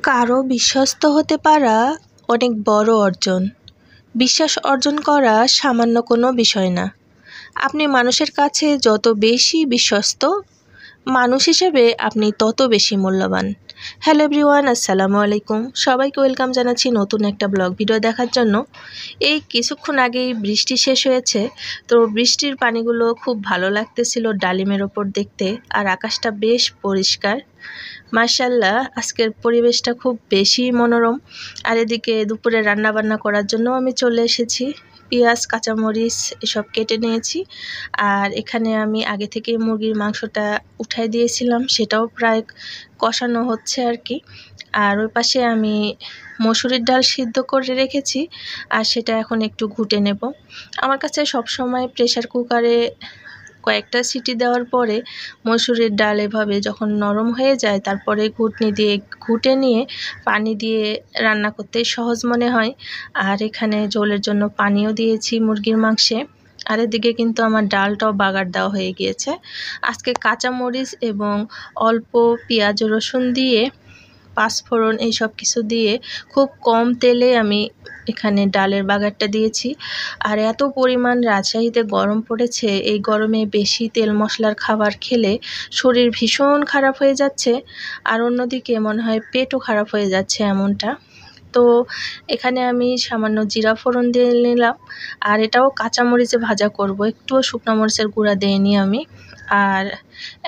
কারো বিশ্বস্ত হতে পারা অনেক বড় অর্জন। বিশ্বাস অর্জন করা সামান্য কোনো বিষয় না। আপনি মানুষের কাছে যত বেশি বিশ্বস্ত, মানুষ হিসেবে আপনি তত বেশি মূল্যবান। হ্যালো এভরিওয়ান, আসসালামু আলাইকুম। সবাইকে ওয়েলকাম জানাচ্ছি নতুন একটা ব্লগ ভিডিও দেখার জন্য। এই কিছুক্ষণ আগেই বৃষ্টি শেষ হয়েছে, তো বৃষ্টির পানিগুলো খুব ভালো লাগতেছিল ডালিমের ওপর দেখতে, আর আকাশটা বেশ পরিষ্কার। মাশাআল্লাহ, আজকের পরিবেশটা খুব বেশি মনোরম। আর এদিকে দুপুরে রান্না বান্না করার জন্য আমি চলে এসেছি। পেঁয়াজ, কাঁচামরিচ এসব কেটে নিয়েছি। আর এখানে আমি আগে থেকে মুরগির মাংসটা উঠাই দিয়েছিলাম, সেটাও প্রায় কষানো হচ্ছে আর কি। আর ওই পাশে আমি মসুরির ডাল সিদ্ধ করে রেখেছি, আর সেটা এখন একটু ঘুটে নেব। আমার কাছে সবসময় প্রেসার কুকারে কয়েকটা সিটি দেওয়ার পরে মসুরির ডাল এভাবে যখন নরম হয়ে যায়, তারপরে ঘুটনি দিয়ে ঘুটে নিয়ে পানি দিয়ে রান্না করতে সহজ মনে হয়। আর এখানে ঝোলের জন্য পানিও দিয়েছি মুরগির মাংসে। আর এদিকে কিন্তু আমার ডালটাও বাগার দেওয়া হয়ে গিয়েছে। আজকে কাঁচামরিচ এবং অল্প পেঁয়াজ রসুন দিয়ে, পাঁচফোড়ন এইসব কিছু দিয়ে খুব কম তেলে আমি এখানে ডালের বাগারটা দিয়েছি। আর এত পরিমাণ রাজশাহীতে গরম পড়েছে, এই গরমে বেশি তেল মশলার খাবার খেলে শরীর ভীষণ খারাপ হয়ে যাচ্ছে, আর অন্যদিকে মনে হয় পেটও খারাপ হয়ে যাচ্ছে এমনটা। তো এখানে আমি সামান্য জিরা ফোড়ন দিয়ে নিলাম, আর এটাও কাঁচামরিচে ভাজা করব, একটুও শুকনো মরিচের গুঁড়া দিইনি আমি। আর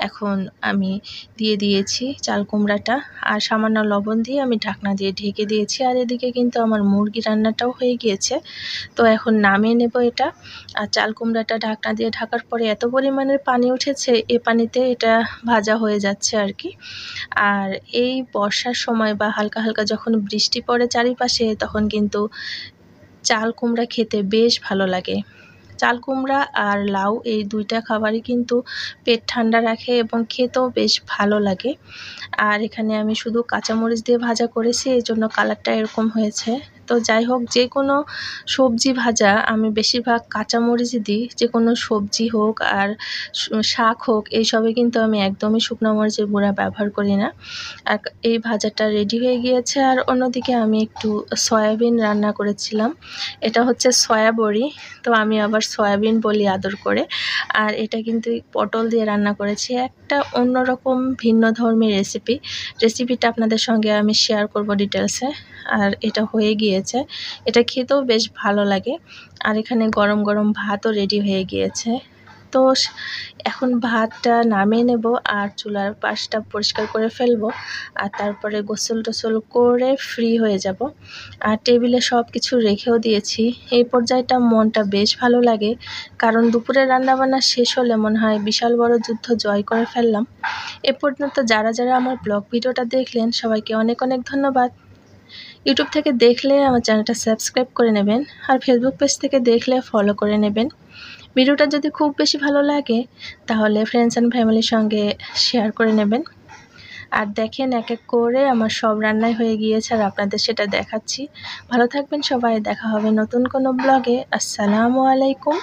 এখন আমি দিয়ে দিয়েছি চাল কুমড়াটা, আর সামান্য লবণ দিয়ে আমি ঢাকনা দিয়ে ঢেকে দিয়েছি। আর এদিকে কিন্তু আমার মুরগি রান্নাটাও হয়ে গিয়েছে, তো এখন নামিয়ে নেব এটা। আর চাল কুমড়াটা ঢাকনা দিয়ে ঢাকার পরে এত পরিমাণের পানি উঠেছে, এ পানিতে এটা ভাজা হয়ে যাচ্ছে আর কি। আর এই বর্ষার সময় বা হালকা হালকা যখন বৃষ্টি পড়ে চারিপাশে, তখন কিন্তু চাল কুমড়া খেতে বেশ ভালো লাগে। চাল কুমড়া আর লাউ এই দুইটা খাবারই কিন্তু পেট ঠান্ডা রাখে এবং খেতেও বেশ ভালো লাগে। আর এখানে আমি শুধু কাঁচামরিচ দিয়ে ভাজা করেছি, এই জন্য কালারটা এরকম হয়েছে। তো যাই হোক, যে কোনো সবজি ভাজা আমি বেশিরভাগ কাঁচামরিচই দিই, যে কোনো সবজি হোক আর শাক হোক, এইসবে কিন্তু আমি একদমই শুকনো মরিচের গুঁড়া ব্যবহার করি না। আর এই ভাজাটা রেডি হয়ে গিয়েছে। আর অন্যদিকে আমি একটু সয়াবিন রান্না করেছিলাম, এটা হচ্ছে সয়াবড়ি, তো আমি আবার সয়াবিন বলি আদর করে। আর এটা কিন্তু পটল দিয়ে রান্না করেছি, একটা অন্যরকম ভিন্ন ধর্মী রেসিপিটা আপনাদের সঙ্গে আমি শেয়ার করব ডিটেলসে। আর এটা হয়ে গিয়েছে, এটা খেতেও বেশ ভালো লাগে। আর এখানে গরম গরম ভাতও রেডি হয়ে গিয়েছে। তো এখন ভাতটা নামিয়ে নেব, আর চুলার পাশটা পরিষ্কার করে ফেলবো, আর তারপরে গোসল টোসল করে ফ্রি হয়ে যাব। আর টেবিলে সব কিছু রেখেও দিয়েছি। এই পর্যায়টা মনটা বেশ ভালো লাগে, কারণ দুপুরে রান্নাবান্না শেষ হলে মনে হয় বিশাল বড় যুদ্ধ জয় করে ফেললাম। এ পর্যন্ত যারা যারা আমার ব্লগ ভিডিওটা দেখলেন, সবাইকে অনেক অনেক ধন্যবাদ। ইউটিউব থেকে দেখলে আমার চ্যানেলটা সাবস্ক্রাইব করে নেবেন, আর ফেসবুক পেজ থেকে দেখলে ফলো করে নেবেন। ভিডিওটা যদি খুব বেশি ভালো লাগে, তাহলে ফ্রেন্ডস অ্যান্ড ফ্যামিলির সঙ্গে শেয়ার করে নেবেন। আর দেখেন, এক এক করে আমার সব রান্নাই হয়ে গিয়েছে, আর আপনাদের সেটা দেখাচ্ছি। ভালো থাকবেন সবাই, দেখা হবে নতুন কোনো ব্লগে। আসসালামু আলাইকুম।